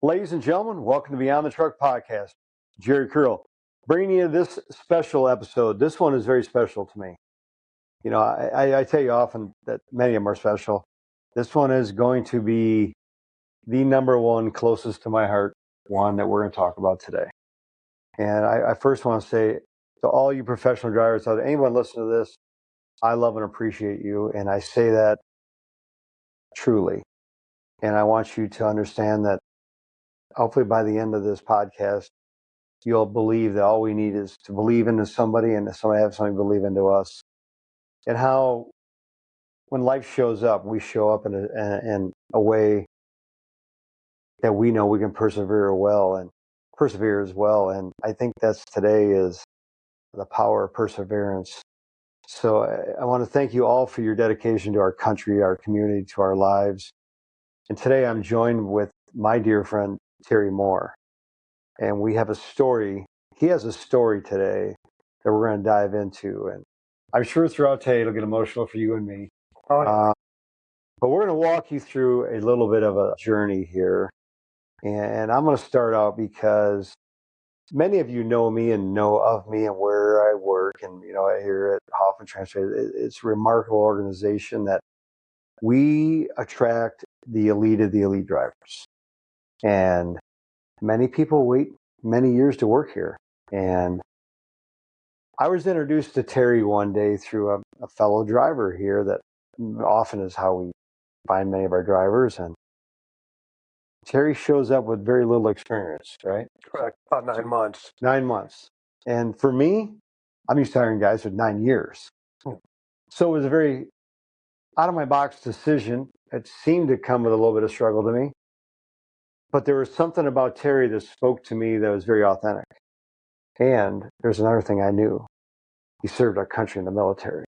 Ladies and gentlemen, welcome to Beyond the Truck Podcast. Jerry Curl, bringing you this special episode. This one is very special to me. You know, I tell you often that many of them are special. This one is going to be the number one closest to my heart one that we're going to talk about today. And I first want to say to all you professional drivers out there, anyone listening to this, I love and appreciate you. And I say that truly. And I want you to understand that hopefully by the end of this podcast, you'll believe that all we need is to believe into somebody and somebody have somebody believe into us. And how when life shows up, we show up in a way that we know we can persevere as well. And I think that's today is the power of perseverance. So I want to thank you all for your dedication to our country, our community, to our lives. And today I'm joined with my dear friend, Terry Moore. And we have a story. He has a story today that we're going to dive into. And I'm sure throughout today it'll get emotional for you and me. Oh, yeah. But we're going to walk you through a little bit of a journey here. And I'm going to start out because many of you know me and know of me and where I work. And, you know, I hear at Hoffman Transport, it's a remarkable organization that we attract the elite of the elite drivers. And many people wait many years to work here. And I was introduced to Terry one day through a fellow driver here that often is how we find many of our drivers. And Terry shows up with very little experience, right? Correct. About 9 months. 9 months. And for me, I'm used to hiring guys with 9 years. So it was a very out of my box decision. It seemed to come with a little bit of struggle to me. But there was something about Terry that spoke to me that was very authentic. And there's another thing I knew. He served our country in the military.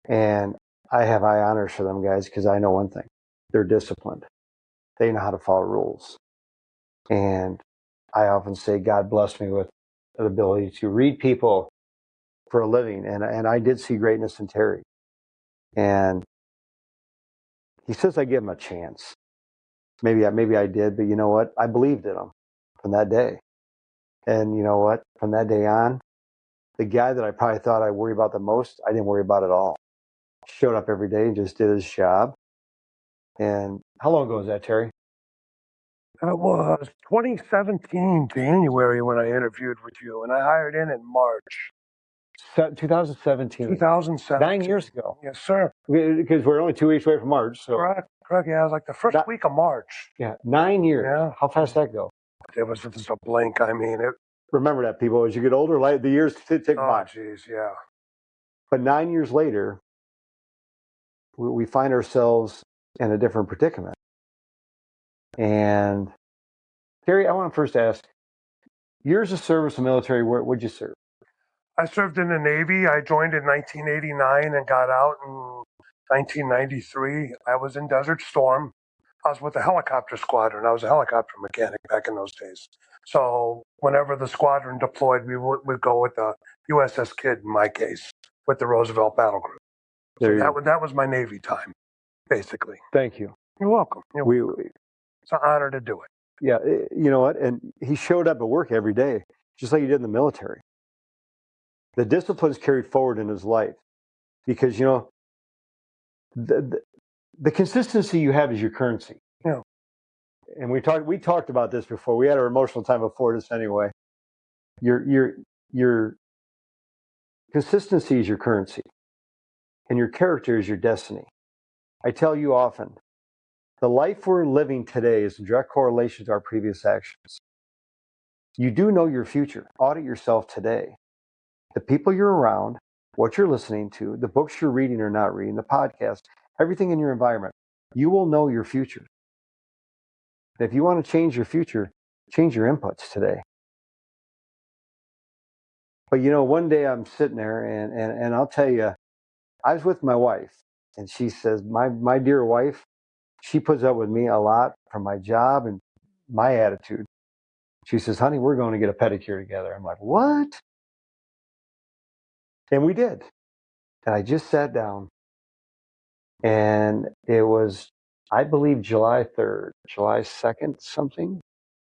And I have high honors for them guys because I know one thing. They're disciplined. They know how to follow rules. And I often say God blessed me with the ability to read people for a living. And I did see greatness in Terry. And he says I give him a chance. Maybe I did, but you know what? I believed in him from that day. And you know what? From that day on, the guy that I probably thought I'd worry about the most, I didn't worry about at all. Showed up every day and just did his job. And how long ago was that, Terry? It was 2017 January when I interviewed with you, and I hired in March 2017. 2017. 9 years ago. Yes, sir. Because we're only 2 weeks away from March. So Correct. Yeah, it was like the first week of March. Yeah, 9 years. Yeah. How fast did that go? It was just a blink. I mean, it. Remember that, people. As you get older, the years tick by. Oh, geez, yeah. But 9 years later, we find ourselves in a different predicament. And Terry, I want to first ask, years of service in the military, where'd you serve? I served in the Navy. I joined in 1989 and got out in 1993. I was in Desert Storm. I was with the helicopter squadron. I was a helicopter mechanic back in those days. So whenever the squadron deployed, we would go with the USS Kidd, in my case, with the Roosevelt Battle Group. So that was my Navy time, basically. Thank you. You're welcome. It's an honor to do it. Yeah, you know what? And he showed up at work every day, just like he did in the military. The discipline's carried forward in his life because, you know, the consistency you have is your currency. Yeah. And we talked about this before. We had our emotional time before this anyway. Your consistency is your currency, and your character is your destiny. I tell you often, the life we're living today is in direct correlation to our previous actions. You do know your future. Audit yourself today. The people you're around, what you're listening to, the books you're reading or not reading, the podcast, everything in your environment, you will know your future. If you want to change your future, change your inputs today. But you know, one day I'm sitting there and I'll tell you, I was with my wife and she says, my dear wife, she puts up with me a lot from my job and my attitude. She says, honey, we're going to get a pedicure together. I'm like, what? And we did. And I just sat down and it was I believe July 3rd, July 2nd, something.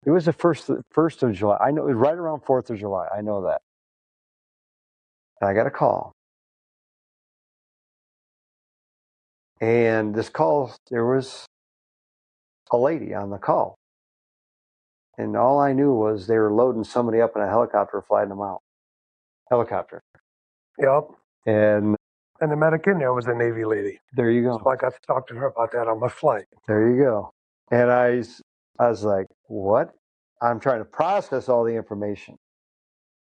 It was the first of July. I know it was right around 4th of July. I know that. And I got a call. And this call, there was a lady on the call. And all I knew was they were loading somebody up in a helicopter, flying them out. Helicopter. Yep. And the medic in there was a Navy lady. There you go. So I got to talk to her about that on my flight. There you go. And I was like, what? I'm trying to process all the information.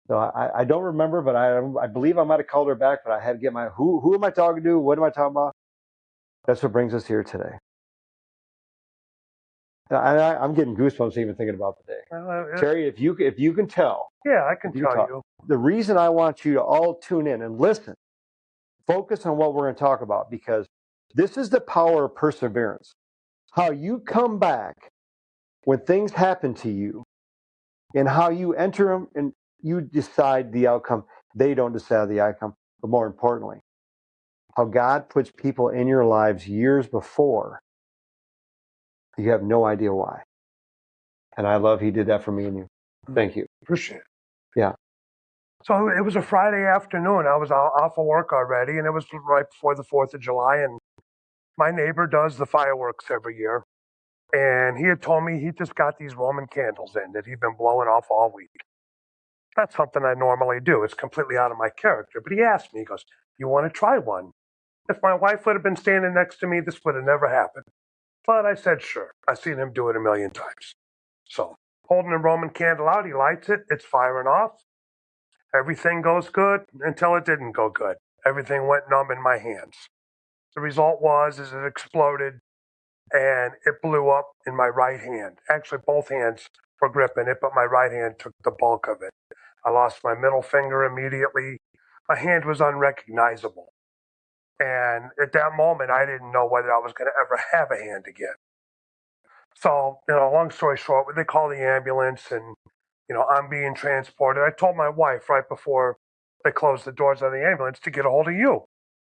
So I don't remember, but I believe I might have called her back, but I had to get my, who am I talking to? What am I talking about? That's what brings us here today. I'm getting goosebumps even thinking about the day. Terry, if you can tell. Yeah, I can tell you. The reason I want you to all tune in and listen, focus on what we're going to talk about, because this is the power of perseverance. How you come back when things happen to you, and how you enter them and you decide the outcome. They don't decide the outcome, but more importantly, how God puts people in your lives years before. You have no idea why. And I love He did that for me and you. Thank you. Appreciate it. Yeah. So it was a Friday afternoon. I was off of work already, and it was right before the 4th of July. And my neighbor does the fireworks every year. And he had told me he just got these Roman candles in that he'd been blowing off all week. That's something I normally do. It's completely out of my character. But he asked me, he goes, "You want to try one?" If my wife would have been standing next to me, this would have never happened. But I said, sure. I've seen him do it a million times. So, holding a Roman candle out, he lights it. It's firing off. Everything goes good until it didn't go good. Everything went numb in my hands. The result was is it exploded and it blew up in my right hand. Actually, both hands were gripping it, but my right hand took the bulk of it. I lost my middle finger immediately. My hand was unrecognizable. And at that moment, I didn't know whether I was going to ever have a hand again. So, long story short, they call the ambulance and, I'm being transported. I told my wife right before they closed the doors on the ambulance to get a hold of you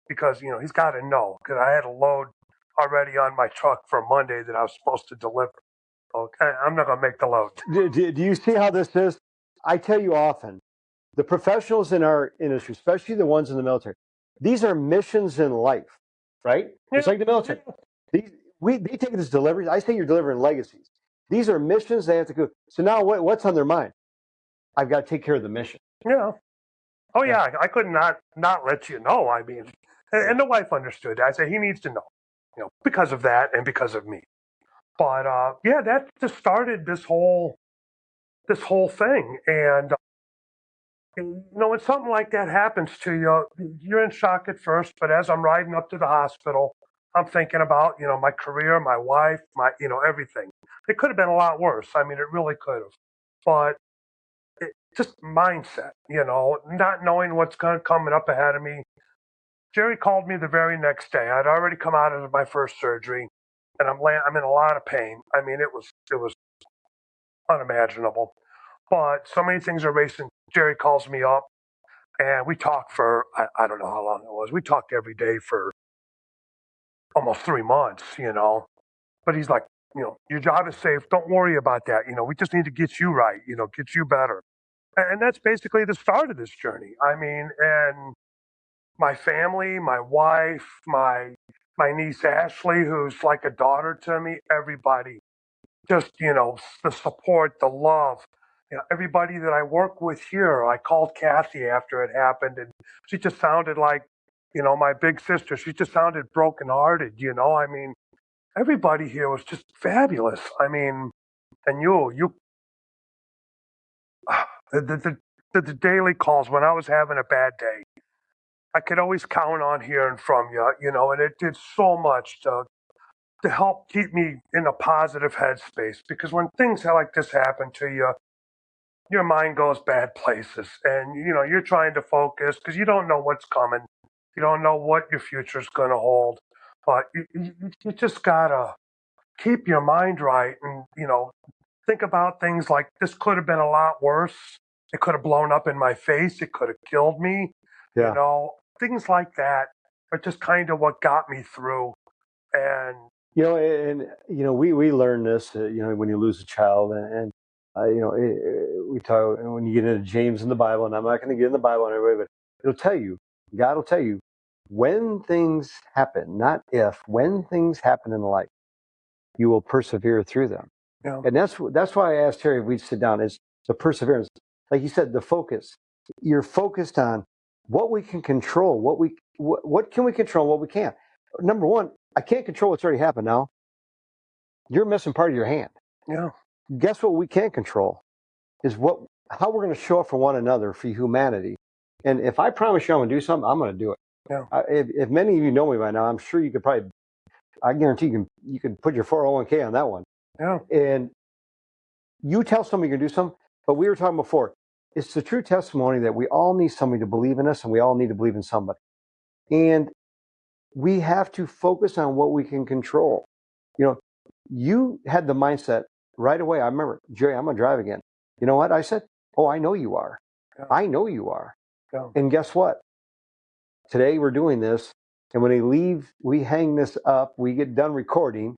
because, he's got to know because I had a load already on my truck for Monday that I was supposed to deliver. Okay, I'm not going to make the load. Do you see how this is? I tell you often, the professionals in our industry, especially the ones in the military, these are missions in life, right? It's like the military. They take it as deliveries. I say you're delivering legacies. These are missions they have to go. So now what's on their mind? I've got to take care of the mission. Yeah. Oh, yeah. I could not let you know. I mean, and the wife understood. I said, he needs to know, because of that and because of me. But, yeah, that just started this whole thing. And, when something like that happens to you, you're in shock at first. But as I'm riding up to the hospital, I'm thinking about, my career, my wife, my, everything. It could have been a lot worse. I mean, it really could have. But just mindset, not knowing what's coming up ahead of me. Jerry called me the very next day. I'd already come out of my first surgery, and I'm in a lot of pain. I mean, it was unimaginable. But so many things are racing. Jerry calls me up, and we talked for I don't know how long it was. We talked every day for almost 3 months, But he's like, your job is safe. Don't worry about that. We just need to get you right. Get you better. And that's basically the start of this journey. I mean, and my family, my wife, my niece Ashley, who's like a daughter to me, everybody, just the support, the love, everybody that I work with here. I called Kathy after it happened, and she just sounded like, my big sister. She just sounded brokenhearted. I mean, everybody here was just fabulous. I mean, and you, the daily calls when I was having a bad day. I could always count on hearing from you, and it did so much to help keep me in a positive headspace. Because when things like this happen to you, your mind goes bad places, and you're trying to focus because you don't know what's coming, you don't know what your future's going to hold, but you just gotta keep your mind right, and think about things like this could have been a lot worse. It could have blown up in my face. It could have killed me. Yeah. Things like that are just kind of what got me through. And We learn this, when you lose a child, and we talk when you get into James in the Bible, and I'm not going to get in the Bible on everybody, but God will tell you when things happen, not if, when things happen in life, you will persevere through them. Yeah. And that's why I asked Terry if we'd sit down, is the perseverance. Like you said, the focus. You're focused on what we can control, what can we control, what we can't. Number one, I can't control what's already happened now. You're missing part of your hand. Yeah. Guess what we can control is how we're going to show up for one another, for humanity. And if I promise you I'm going to do something, I'm going to do it. Yeah. If many of you know me by now, I'm sure you could probably, I guarantee you can put your 401k on that one. Yeah. And you tell somebody you can do something, but we were talking before, it's the true testimony that we all need somebody to believe in us, and we all need to believe in somebody. And we have to focus on what we can control. You had the mindset right away. I remember, Jerry, I'm going to drive again. You know what? I said, oh, I know you are. Yeah. I know you are. Yeah. And guess what? Today we're doing this. And when we hang this up, we get done recording.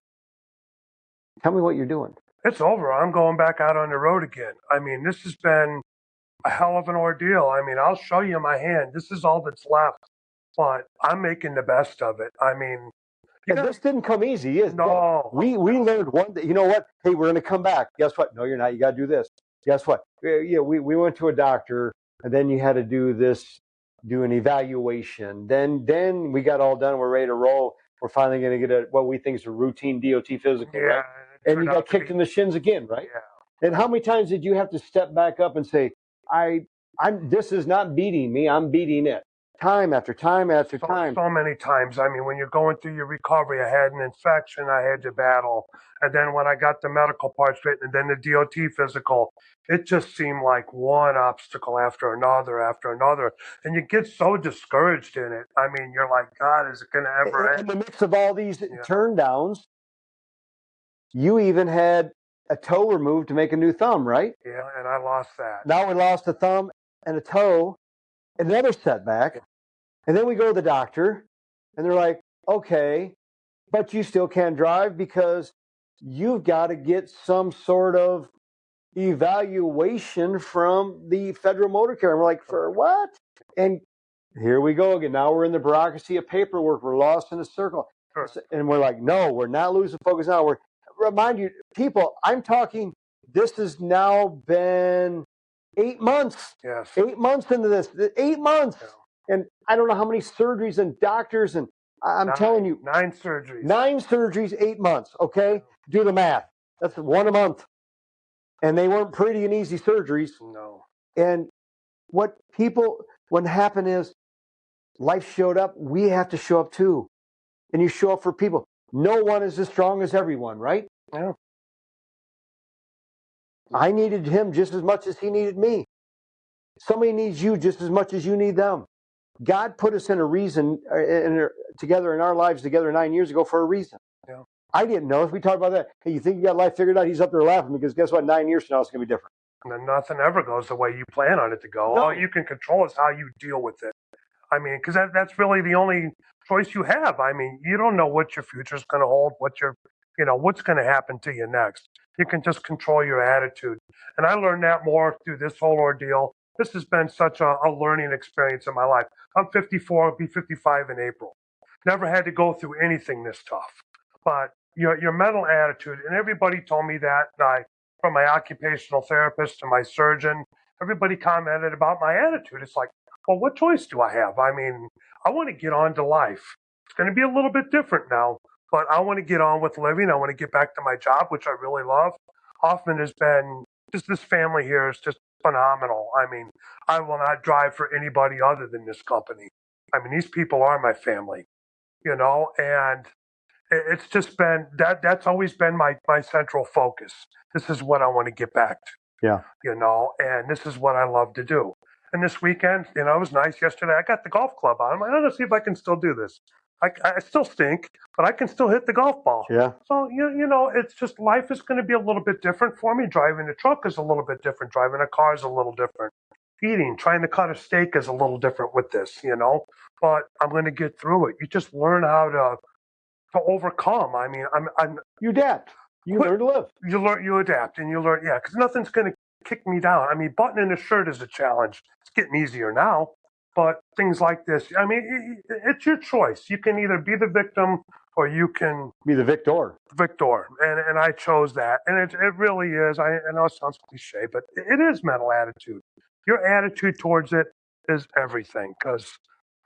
Tell me what you're doing. It's over. I'm going back out on the road again. I mean, this has been a hell of an ordeal. I mean, I'll show you my hand. This is all that's left, but I'm making the best of it. I mean, this didn't come easy. No. We learned one day, you know what? Hey, we're going to come back. Guess what? No, you're not. You got to do this. Guess what? We went to a doctor, and then you had to do an evaluation. Then we got all done. We're ready to roll. We're finally going to get what we think is a routine DOT physical, right? And you got kicked in the shins again, right? Yeah. And how many times did you have to step back up and say, this is not beating me, I'm beating it. Time after time after time. So many times. I mean, when you're going through your recovery, I had an infection I had to battle. And then when I got the medical part straight and then the DOT physical, it just seemed like one obstacle after another. And you get so discouraged in it. I mean, you're like, God, is it going to ever end? In the mix of all these turn downs, you even had a toe removed to make a new thumb, right? Yeah, and I lost that. Now we lost a thumb and a toe, another setback. And then we go to the doctor, and they're like, okay, but you still can't drive because you've got to get some sort of evaluation from the federal motor carrier. And we're like, for what? And here we go again. Now we're in the bureaucracy of paperwork. We're lost in a circle. Sure. And we're like, no, we're not losing focus now. Remind you, people, I'm talking, this has now been 8 months. Yes. 8 months into this. 8 months. Yeah. And I don't know how many surgeries and doctors, and I'm telling you. 9 surgeries. 9 surgeries, 8 months, okay? Yeah. Do the math. That's 1 a month. And they weren't pretty and easy surgeries. No. And what happened is life showed up. We have to show up too. And you show up for people. No one is as strong as everyone, right? Yeah. I needed him just as much as he needed me. Somebody needs you just as much as you need them. God put us in a reason, together in our lives together 9 years ago for a reason. Yeah. I didn't know. If we talked about that, hey, you think you got life figured out? He's up there laughing because guess what? 9 years from now, it's going to be different. And then nothing ever goes the way you plan on it to go. No. All you can control is how you deal with it. I mean, because that's really the only choice you have. I mean, you don't know what your future is going to hold, what's going to happen to you next. You can just control your attitude. And I learned that more through this whole ordeal. This has been such a learning experience in my life. I'm 54, I'll be 55 in April. Never had to go through anything this tough. But your mental attitude, and everybody told me that, from my occupational therapist to my surgeon, everybody commented about my attitude. It's like, well, what choice do I have? I mean, I want to get on to life. It's going to be a little bit different now, but I want to get on with living. I want to get back to my job, which I really love. Hoffman has been, this family here is just phenomenal. I mean, I will not drive for anybody other than this company. I mean, these people are my family, and it's just been, that's always been my central focus. This is what I want to get back to. Yeah. And this is what I love to do. And this weekend, it was nice yesterday. I got the golf club on. I'm like, I'm going to see if I can still do this. I still stink, but I can still hit the golf ball. Yeah. So, it's just life is going to be a little bit different for me. Driving a truck is a little bit different. Driving a car is a little different. Eating, trying to cut a steak is a little different with this, but I'm going to get through it. You just learn how to to overcome. I mean, You adapt. You learn to live. You adapt, and you learn, yeah, because nothing's going to kick me down. I mean, buttoning a shirt is a challenge. It's getting easier now, but things like this, I mean, it's your choice. You can either be the victim or you can be the victor. And I chose that, and it really is. I know it sounds cliche, but it is mental attitude. Your attitude towards it is everything, because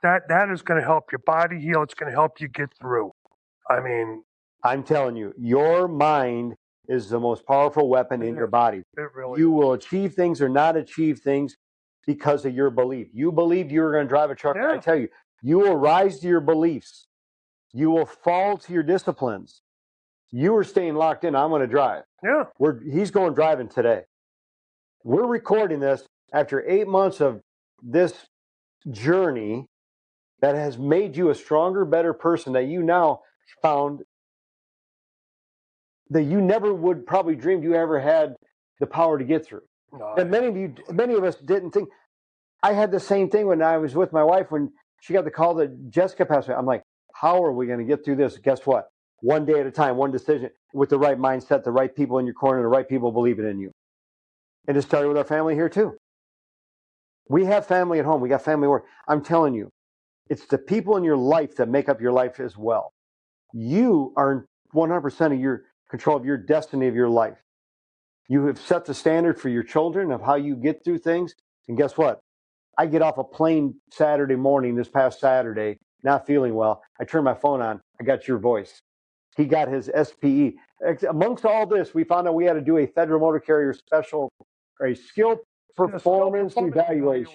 that is going to help your body heal. It's going to help you get through. I mean, I'm telling you, your mind is the most powerful weapon in your body. It really You is. will achieve things or not achieve things because of your belief. You believed you were going to drive a truck. Yeah. I tell you, you will rise to your beliefs. You will fall to your disciplines. You are staying locked in. I'm going to drive. Yeah. He's going driving today. We're recording this after 8 months of this journey that has made you a stronger, better person that you now found that you never would probably dreamed you ever had the power to get through. No, And many of us didn't think. I had the same thing when I was with my wife when she got the call that Jessica passed away. I'm like, how are we going to get through this? Guess what? One day at a time, one decision with the right mindset, the right people in your corner, the right people believing in you. And it started with our family here too. We have family at home. We got family at work. I'm telling you, it's the people in your life that make up your life as well. You are in 100% of your control of your destiny of your life. You have set the standard for your children of how you get through things. And guess what? I get off a plane Saturday morning, this past Saturday, not feeling well. I turn my phone on. I got your voice. He got his SPE. Amongst all this, we found out we had to do a Federal Motor Carrier special, or a skill performance evaluation,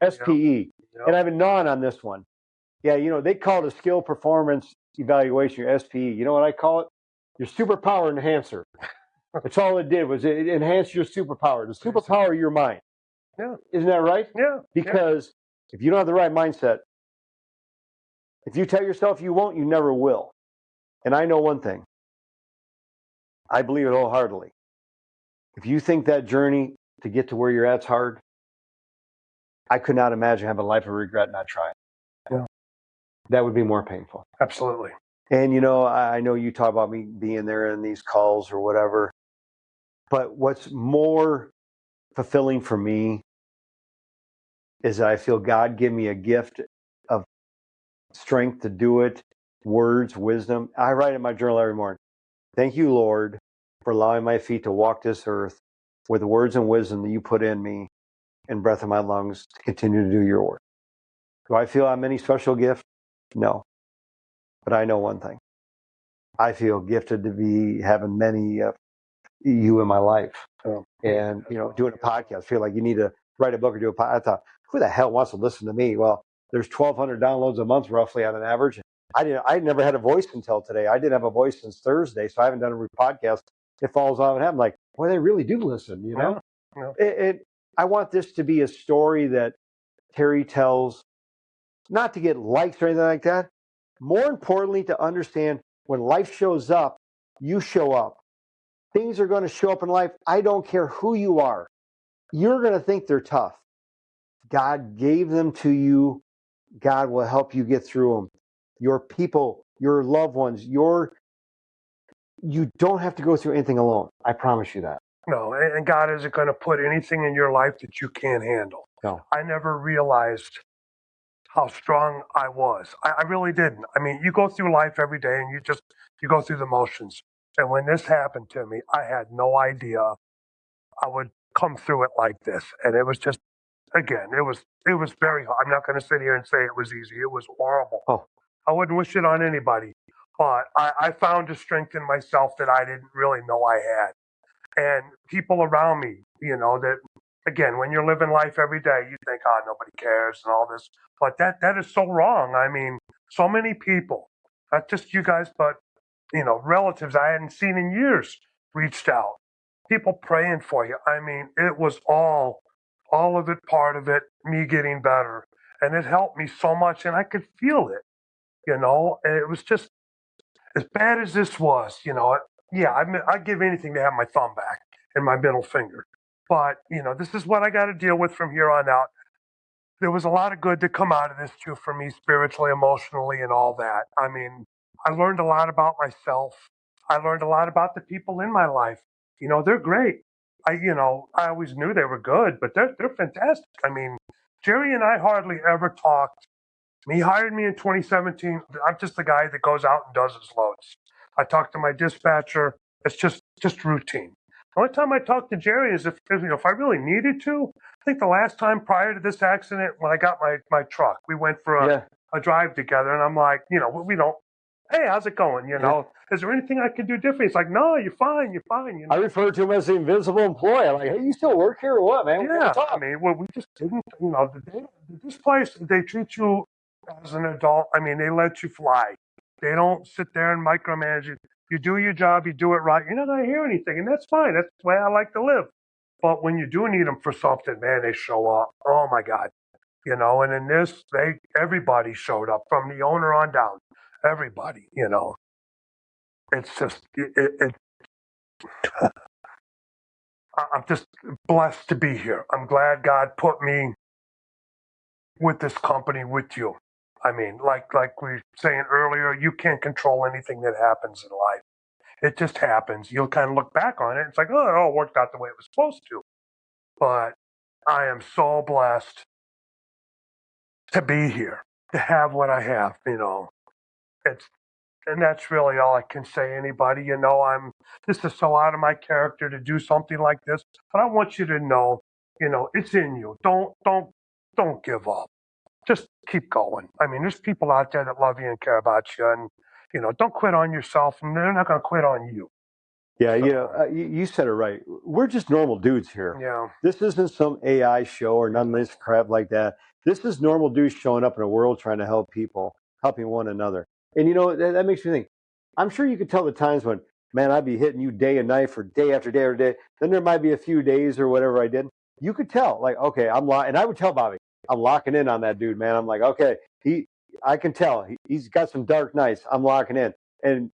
SPE. Yep. And I've been gnawing on this one. Yeah, they call it a skill performance evaluation, your SPE. You know what I call it? Your superpower enhancer. That's all it did, was it enhanced your superpower, the superpower of your mind. Yeah. Isn't that right? Yeah. Because if you don't have the right mindset, if you tell yourself you won't, you never will. And I know one thing. I believe it wholeheartedly. If you think that journey to get to where you're at's hard, I could not imagine having a life of regret not trying. Yeah. That would be more painful. Absolutely. And I know you talk about me being there in these calls or whatever, but what's more fulfilling for me is that I feel God give me a gift of strength to do it, words, wisdom. I write in my journal every morning. Thank you, Lord, for allowing my feet to walk this earth with the words and wisdom that you put in me and breath in my lungs to continue to do your work. Do I feel I'm any special gift? No. But I know one thing. I feel gifted to be having many of you in my life. And, doing a podcast. I feel like you need to write a book or do a podcast. I thought, who the hell wants to listen to me? Well, there's 1,200 downloads a month roughly on an average. I never had a voice until today. I didn't have a voice since Thursday, so I haven't done a podcast. It falls off and I'm like, boy, they really do listen, Yeah. I want this to be a story that Terry tells, not to get likes or anything like that. More importantly, to understand when life shows up, you show up. Things are going to show up in life. I don't care who you are. You're going to think they're tough. God gave them to you. God will help you get through them. Your people, your loved ones, you don't have to go through anything alone. I promise you that. No, and God isn't going to put anything in your life that you can't handle. No. I never realized how strong I was. I really didn't. I mean, you go through life every day and you go through the motions. And when this happened to me, I had no idea I would come through it like this. And it was just, again, it was very hard. I'm not going to sit here and say it was easy. It was horrible. Oh. I wouldn't wish it on anybody. But I found a strength in myself that I didn't really know I had. And people around me, that, again, when you're living life every day, you think, oh, nobody cares and all this. But that is so wrong. I mean, so many people, not just you guys, but, relatives I hadn't seen in years reached out. People praying for you. I mean, it was all of it, part of it, me getting better. And it helped me so much, and I could feel it, and it was just, as bad as this was, yeah, I'd give anything to have my thumb back and my middle finger. But, this is what I got to deal with from here on out. There was a lot of good to come out of this, too, for me, spiritually, emotionally, and all that. I mean, I learned a lot about myself. I learned a lot about the people in my life. They're great. I always knew they were good, but they're fantastic. I mean, Jerry and I hardly ever talked. He hired me in 2017. I'm just the guy that goes out and does his loads. I talk to my dispatcher. It's just routine. The only time I talk to Jerry is if I really needed to. I think the last time prior to this accident, when I got my truck, we went for Yeah. a drive together, and I'm like, we don't. Hey, how's it going? Is there anything I could do different? He's like, no, you're fine, you're fine. I refer to him as the invisible employee. I'm like, hey, you still work here or what, man? We gotta Yeah, talk. I mean, well, we just didn't. This place, they treat you as an adult. I mean, they let you fly. They don't sit there and micromanage it. You do your job, you do it right. You're not going to hear anything, and that's fine. That's the way I like to live. But when you do need them for something, man, they show up. Oh my God, And in this, everybody showed up from the owner on down. Everybody. It's just I'm just blessed to be here. I'm glad God put me with this company with you. I mean, like we were saying earlier, you can't control anything that happens in life. It just happens. You'll kind of look back on it. It's like, oh, it all worked out the way it was supposed to. But I am so blessed to be here, to have what I have. It's and that's really all I can say. Anybody, this is so out of my character to do something like this. But I want you to know, it's in you. Don't give up. Just keep going. I mean, there's people out there that love you and care about you, and don't quit on yourself, and they're not going to quit on you. Yeah, you said it right. We're just normal dudes here. Yeah, This isn't some AI show or none of this crap like that. This is normal dudes showing up in a world trying to help people, helping one another. And that makes me think. I'm sure you could tell the times when, man, I'd be hitting you day and night for day after day after day. Then there might be a few days or whatever I did. You could tell, like, okay, and I would tell Bobby, I'm locking in on that dude, man. I'm like, okay, I can tell he's got some dark nights. I'm locking in, and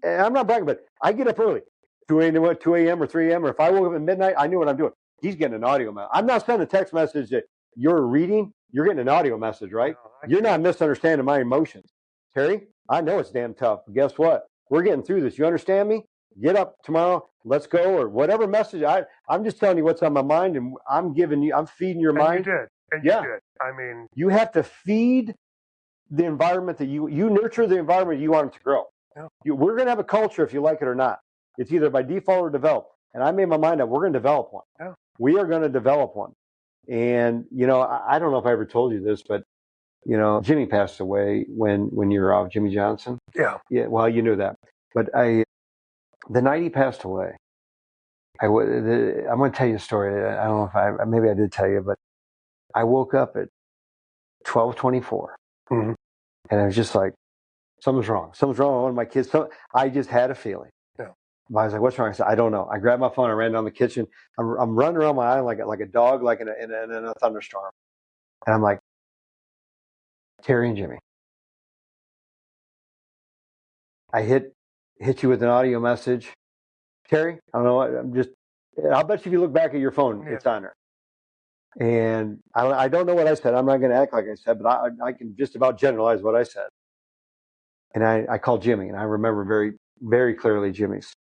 I'm not bragging, but I get up early, 2 a.m. or 3 a.m. or if I woke up at midnight, I knew what I'm doing. He's getting an audio message. I'm not sending a text message that you're reading. You're getting an audio message, right? You're not misunderstanding my emotions. Terry, I know it's damn tough, but guess what? We're getting through this. You understand me? Get up tomorrow. Let's go, or whatever message. I'm just telling you what's on my mind, and I'm feeding your mind. You did. And yeah. You did. I mean, you have to feed the environment that you nurture the environment you want it to grow. Yeah. We're going to have a culture if you like it or not. It's either by default or developed. And I made my mind up. We're going to develop one. Yeah. We are going to develop one. And, I don't know if I ever told you this, but, Jimmy passed away when you were off, Jimmy Johnson. Yeah. Yeah. Well, you knew that. But the night he passed away, I'm going to tell you a story. I don't know maybe I did tell you, but I woke up at 12:24. Mm-hmm. And I was just like, something's wrong. Something's wrong with one of my kids. I just had a feeling. Yeah. I was like, what's wrong? I said, I don't know. I grabbed my phone. I ran down the kitchen. I'm running around my island like a dog, like in a thunderstorm. And I'm like, Terry and Jimmy. I hit you with an audio message. Terry, I don't know what. I'll bet you if you look back at your phone, It's on there. And I don't know what I said. I'm not going to act like I said, but I can just about generalize what I said. And I called Jimmy, and I remember very, very clearly Jimmy's.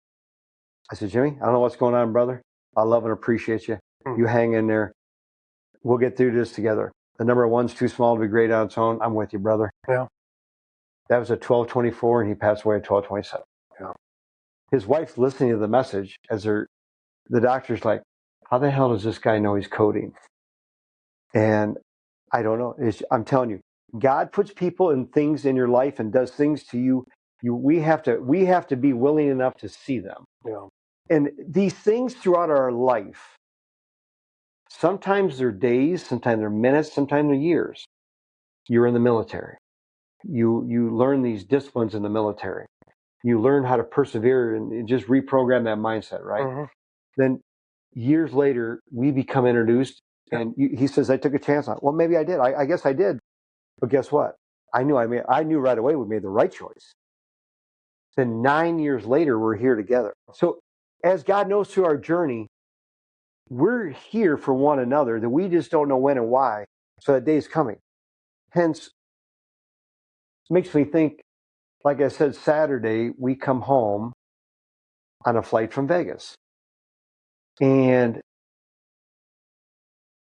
I said, Jimmy, I don't know what's going on, brother. I love and appreciate you. You hang in there. We'll get through this together. The number one's too small to be great on its own. I'm with you, brother. Yeah. That was at 12:24, and he passed away at 12:27. Yeah. His wife's listening to the message the doctor's like, how the hell does this guy know he's coding? And I don't know. I'm telling you, God puts people and things in your life and does things to you. We have to be willing enough to see them. Yeah. And these things throughout our life, sometimes they're days, sometimes they're minutes, sometimes they're years. You're in the military. You learn these disciplines in the military. You learn how to persevere and just reprogram that mindset, right? Mm-hmm. Then years later, we become introduced, and he says, I took a chance on it. Well, maybe I did. I guess I did. But guess what? I knew right away we made the right choice. Then 9 years later, we're here together. So as God knows through our journey, we're here for one another, that we just don't know when and why. So that day is coming. Hence, makes me think, like I said, Saturday, we come home on a flight from Vegas. And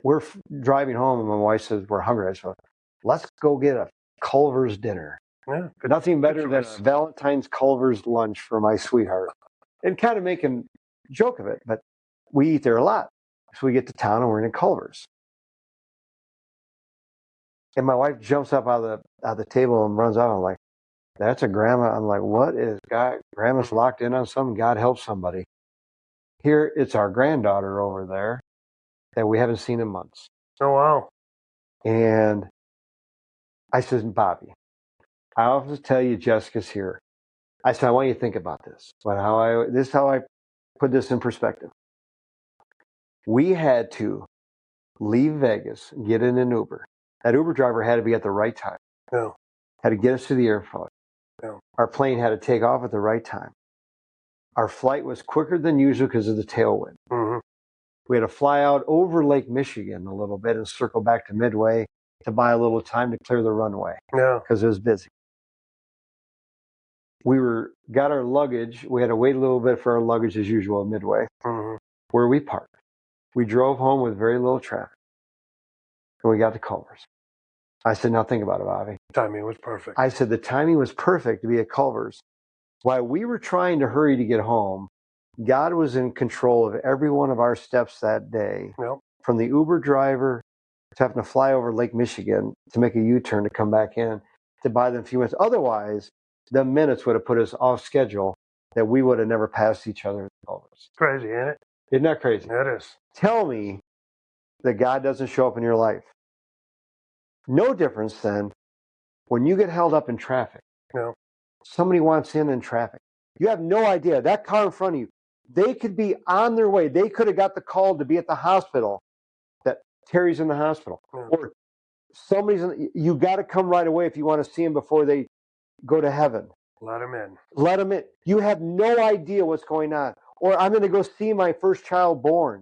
we're driving home, and my wife says, we're hungry. I said, let's go get a Culver's dinner. Yeah, Nothing better than a Valentine's Culver's lunch for my sweetheart. And kind of making a joke of it, but we eat there a lot. So we get to town and we're in Culver's. And my wife jumps up out of the table and runs out. I'm like, that's a grandma. I'm like, what is God? Grandma's locked in on something. God help somebody. Here, it's our granddaughter over there that we haven't seen in months. Oh, wow. And I said, Bobby, I often tell you Jessica's here. I said, I want you to think about this. This is how I put this in perspective. We had to leave Vegas and get in an Uber. That Uber driver had to be at the right time. Yeah. Had to get us to the airport. Yeah. Our plane had to take off at the right time. Our flight was quicker than usual because of the tailwind. Mm-hmm. We had to fly out over Lake Michigan a little bit and circle back to Midway to buy a little time to clear the runway. Yeah. Because it was busy. We got our luggage. We had to wait a little bit for our luggage as usual at Midway, where we parked. We drove home with very little traffic. And we got to Culver's. I said, now think about it, Bobby. Timing was perfect. I said, the timing was perfect to be at Culver's. While we were trying to hurry to get home, God was in control of every one of our steps that day. Yep. From the Uber driver to having to fly over Lake Michigan to make a U-turn to come back in to buy them a few minutes. Otherwise, the minutes would have put us off schedule that we would have never passed each other at Culver's. Crazy, ain't it? Isn't that crazy? It is. Tell me that God doesn't show up in your life. No difference than when you get held up in traffic. No. Somebody wants in traffic. You have no idea. That car in front of you, they could be on their way. They could have got the call to be at the hospital that Terry's in the hospital. Yeah. Or you got to come right away if you want to see him before they go to heaven. Let him in. Let him in. You have no idea what's going on. Or I'm going to go see my first child born.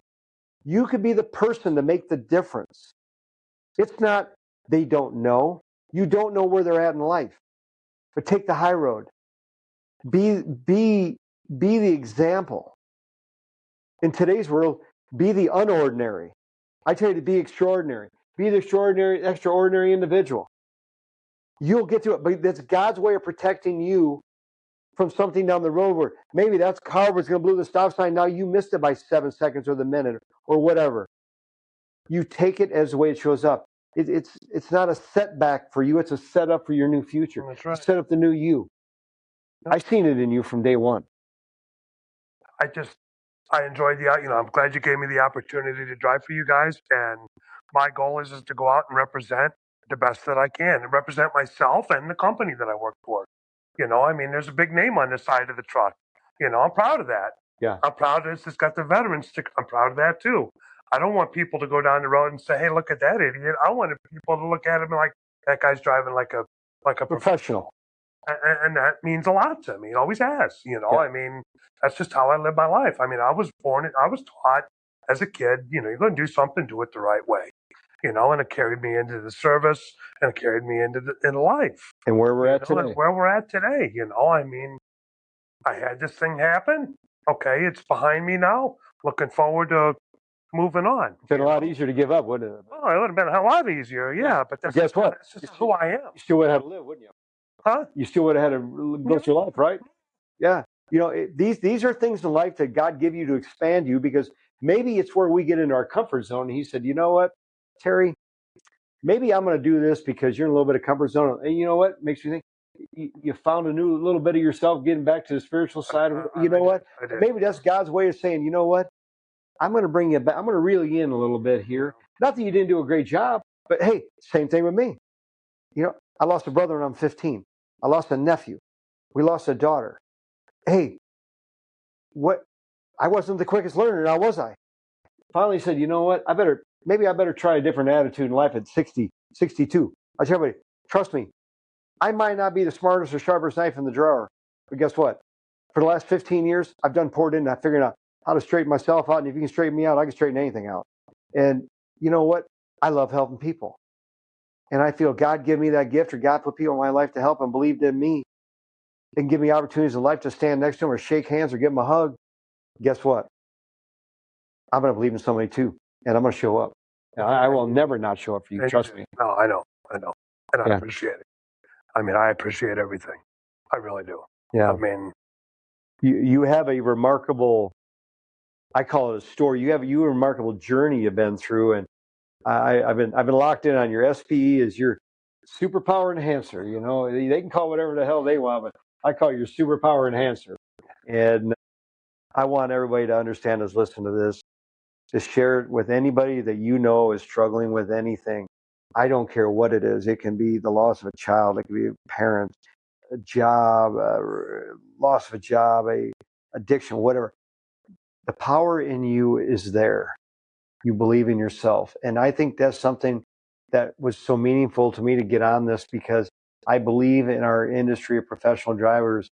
You could be the person to make the difference. It's not they don't know. You don't know where they're at in life. But take the high road. Be the example. In today's world, be the unordinary. I tell you to be extraordinary. Be the extraordinary individual. You'll get to it, but that's God's way of protecting you from something down the road where maybe that car was going to blow the stop sign. Now you missed it by 7 seconds or the minute or whatever. You take it as the way it shows up. It's not a setback for you. It's a setup for your new future. That's right. Set up the new you. I've seen it in you from day one. I enjoyed I'm glad you gave me the opportunity to drive for you guys. And my goal is to go out and represent the best that I can and represent myself and the company that I work for. There's a big name on the side of the truck. I'm proud of that. Yeah. I'm proud it's got the veteran sticker. I'm proud of that too. I don't want people to go down the road and say, hey, look at that idiot. I want people to look at him like that guy's driving like a Professional. And that means a lot to me. It always has, Yeah. That's just how I live my life. I was taught as a kid, you're going to do something, do it the right way, and it carried me into the service and it carried me into life. And where we're at today. And where we're at today, I had this thing happen. Okay, it's behind me now. Looking forward to moving on. It's been a lot easier to give up, wouldn't it? Oh, it would have been a lot easier, yeah. But guess what? That's just who I am. You still would have had to live, wouldn't you? Huh? You still would have had to go through life, right? Yeah. These are things in life that God give you to expand you, because maybe it's where we get into our comfort zone. And he said, you know what, Terry, maybe I'm going to do this because you're in a little bit of comfort zone. And you know what makes me think? You found a new little bit of yourself, getting back to the spiritual side of it. You know what? Maybe that's God's way of saying, you know what? I'm going to bring you back. I'm going to reel you in a little bit here. Not that you didn't do a great job, but hey, same thing with me. I lost a brother when I'm 15. I lost a nephew. We lost a daughter. Hey, I wasn't the quickest learner, now was I? Finally said, you know what? I better try a different attitude in life at 60, 62. I tell everybody, trust me, I might not be the smartest or sharpest knife in the drawer, but guess what? For the last 15 years, I've done poured in, and I've figured out how to straighten myself out. And if you can straighten me out, I can straighten anything out. And you know what? I love helping people. And I feel God gave me that gift, or God put people in my life to help and believed in me. they can give me opportunities in life to stand next to them or shake hands or give them a hug. Guess what? I'm going to believe in somebody too, and I'm going to show up. I will never not show up for you. Trust me. No, I know. And I Yeah. appreciate it. I mean, I appreciate everything. I really do. Yeah. I mean, you have a remarkable, I call it a story. You have a remarkable journey you've been through, and I've been locked in on your SPE as your superpower enhancer. You know, they can call whatever the hell they want, but I call it your superpower enhancer. And I want everybody to understand as listen to this. To share it with anybody that you know is struggling with anything. I don't care what it is. It can be the loss of a child, it can be a parent, a job, loss of a job, a addiction, whatever. The power in you is there. You believe in yourself. And I think that's something that was so meaningful to me to get on this, because I believe in our industry of professional drivers,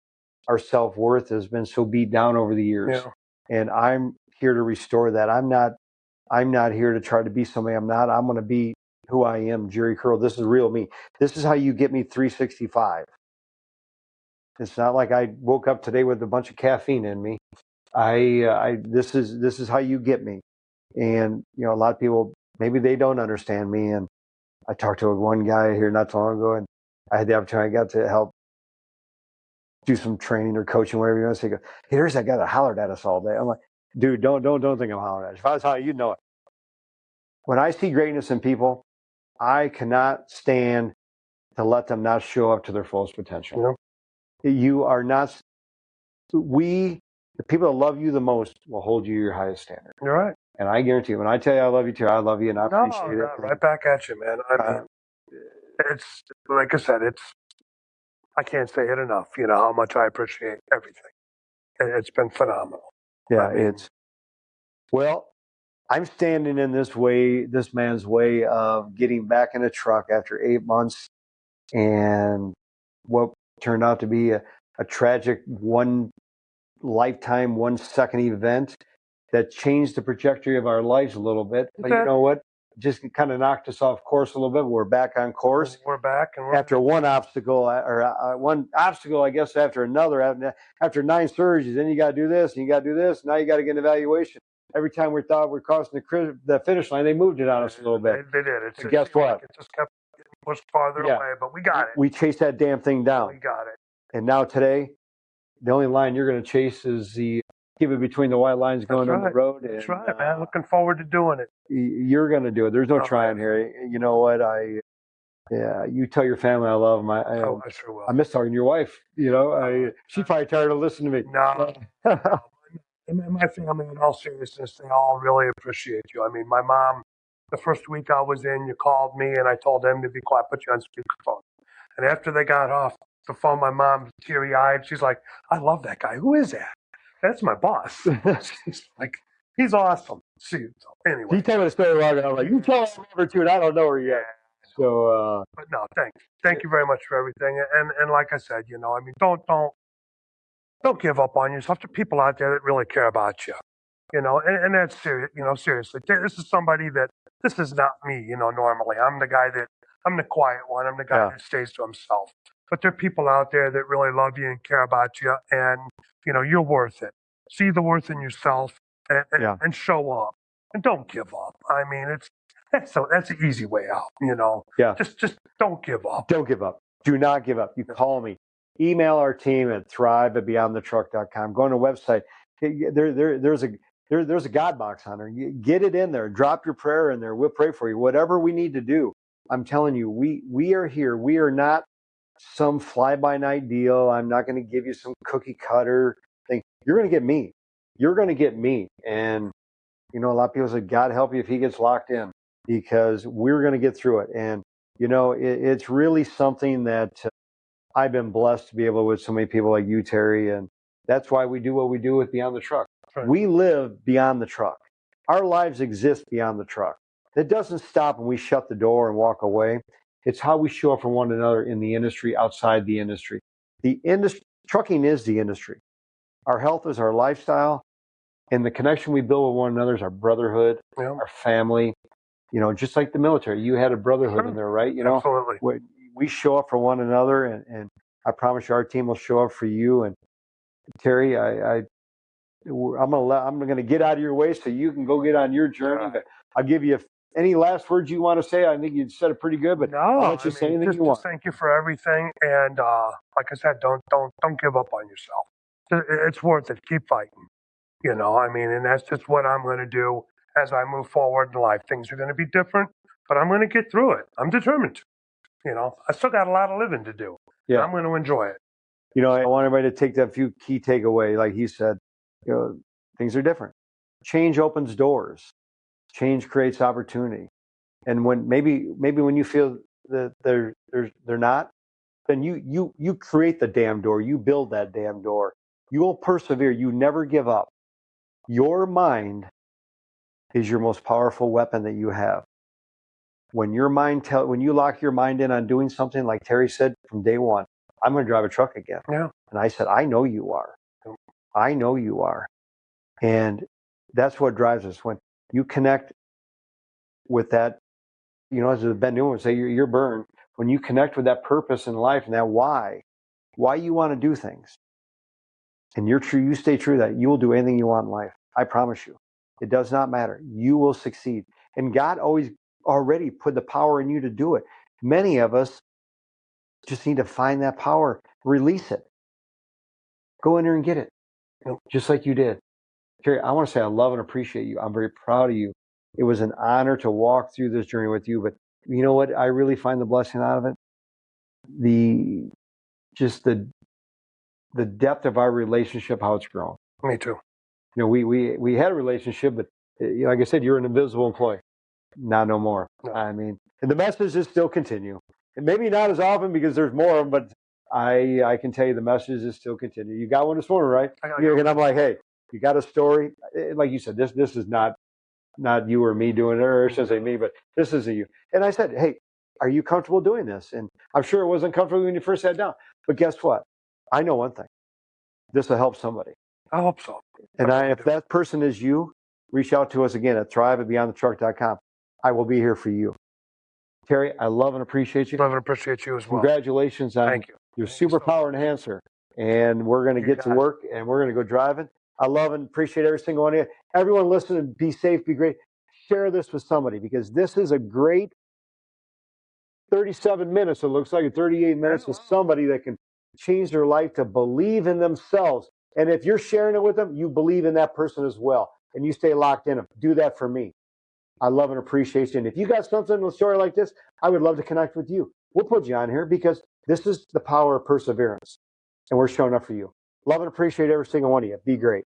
our self-worth has been so beat down over the years. Yeah. And I'm here to restore that. I'm not here to try to be somebody I'm not. I'm going to be who I am, Jerry Curl. This is real me. This is how you get me 365. It's not like I woke up today with a bunch of caffeine in me. This is how you get me. And you know, a lot of people, maybe they don't understand me. And I talked to one guy here not too long ago, and I had the opportunity. I got to help do some training or coaching, whatever you want to say. Go, hey, there's that guy that hollered at us all day. I'm like, dude, don't think I'm hollering at you. If I was hollering, you'd know it. When I see greatness in people, I cannot stand to let them not show up to their fullest potential. Yeah. You are not. The people that love you the most will hold you to your highest standard. You're right. And I guarantee you, when I tell you I love you too, I love you, and I appreciate it. Right back at you, man. I mean, it's like I said, I can't say it enough. You know how much I appreciate everything. It's been phenomenal. Yeah, well, I'm standing in this man's way of getting back in a truck after 8 months, and what turned out to be a tragic lifetime 1 second event that changed the trajectory of our lives a little bit. But you know what? Just kind of knocked us off course a little bit. We're back on course. We're back. And after one obstacle, I guess, after another. After 9 surgeries, then you got to do this, and you got to do this. Now you got to get an evaluation. Every time we thought we're crossing the finish line, they moved it on us a little bit. They did. And guess what? It just kept getting pushed farther away, but we got it. We chased that damn thing down. We got it. And now today, the only line you're going to chase is the keep it between the white lines going on the road. That's right, man. Looking forward to doing it. You're going to do it. There's no trying here. You know what? You tell your family I love them. I sure will. I miss talking to your wife. You know, she's probably tired of listening to me. No. My family, in all seriousness, they all really appreciate you. I mean, my mom, the first week I was in, you called me and I told them to be quiet, put you on speakerphone. And after they got off the phone, my mom, teary-eyed, she's like, I love that guy. Who is that? That's my boss. She's like, he's awesome. See, so anyway. He told me the story wrong. I'm like, you tell me her too, and I don't know her yet. So, but no, thank you very much for everything. And like I said, you know, I mean, don't give up on yourself. There are people out there that really care about you, you know, and that's serious. You know, seriously, this is somebody that this is not me. You know, normally I'm the quiet one. I'm the guy that stays to himself. But there are people out there that really love you and care about you, and you know, you're worth it. See the worth in yourself and show up, and don't give up. I mean, that's an easy way out. You know, just don't give up. Don't give up. Do not give up. You call me. Email our team at thrive@beyondthetruck.com. Go on the website. There's a God box on there. Get it in there. Drop your prayer in there. We'll pray for you. Whatever we need to do. I'm telling you, we are here. We are not some fly-by-night deal. I'm not going to give you some cookie cutter thing. You're going to get me. You're going to get me. And, you know, a lot of people say, God help you if he gets locked in, because we're going to get through it. And, you know, it's really something that I've been blessed to be able with so many people like you, Terry. And that's why we do what we do with Beyond the Truck. Right. We live beyond the truck. Our lives exist beyond the truck. It doesn't stop when we shut the door and walk away. It's how we show up for one another in the industry, outside the industry. Trucking is the industry. Our health is our lifestyle, and the connection we build with one another is our brotherhood, our family. You know, just like the military, you had a brotherhood in there, right? You know, absolutely. We show up for one another, and I promise you, our team will show up for you. And Terry, I'm gonna get out of your way so you can go get on your journey. But I'll give you any last words you want to say. I think you said it pretty good, but I'll let you say anything you want. Just thank you for everything, and like I said, don't give up on yourself. It's worth it. Keep fighting. And that's just what I'm going to do as I move forward in life. Things are going to be different, but I'm going to get through it. I'm determined. I still got a lot of living to do. Yeah, I'm going to enjoy it. I want everybody to take that few key takeaway, like he said. Things are different. Change opens doors. Change creates opportunity. And when maybe when you feel that they're not, then you create the damn door. You build that damn door. You will persevere. You never give up. Your mind is your most powerful weapon that you have. When you lock your mind in on doing something, like Terry said from day one, I'm going to drive a truck again. Yeah. And I said, I know you are. I know you are. And that's what drives us. When you connect with that, as Ben Newman would say, you're burned. When you connect with that purpose in life and that why you want to do things, and you stay true to that, you will do anything you want in life. I promise you. It does not matter. You will succeed. And God already put the power in you to do it. Many of us just need to find that power, release it. Go in there and get it, just like you did. Terry, I want to say I love and appreciate you. I'm very proud of you. It was an honor to walk through this journey with you. But you know what? I really find the blessing out of it. The depth of our relationship, how it's grown. Me too. We had a relationship, but like I said, you're an invisible employee. Not no more. No. I mean, and the messages still continue. And maybe not as often because there's more of them, but I can tell you the messages still continue. You got one this morning, right? And I'm like, hey, you got a story? Like you said, this is not you or me doing it, or I shouldn't say me, but this is you. And I said, hey, are you comfortable doing this? And I'm sure it wasn't comfortable when you first sat down. But guess what? I know one thing. This will help somebody. I hope so. And if that person is you, reach out to us again at thrive@beyondthetruck.com. I will be here for you. Terry, I love and appreciate you. Love and appreciate you as well. Congratulations on your superpower enhancer. And we're going to get to work and we're going to go driving. I love and appreciate every single one of you. Everyone listening, be safe, be great. Share this with somebody because this is a great 37 minutes. It looks like 38 minutes with somebody that can change their life to believe in themselves. And if you're sharing it with them, you believe in that person as well. And you stay locked in them. Do that for me. I love and appreciate you. And if you got something, a story like this, I would love to connect with you. We'll put you on here because this is the power of perseverance. And we're showing up for you. Love and appreciate every single one of you. Be great.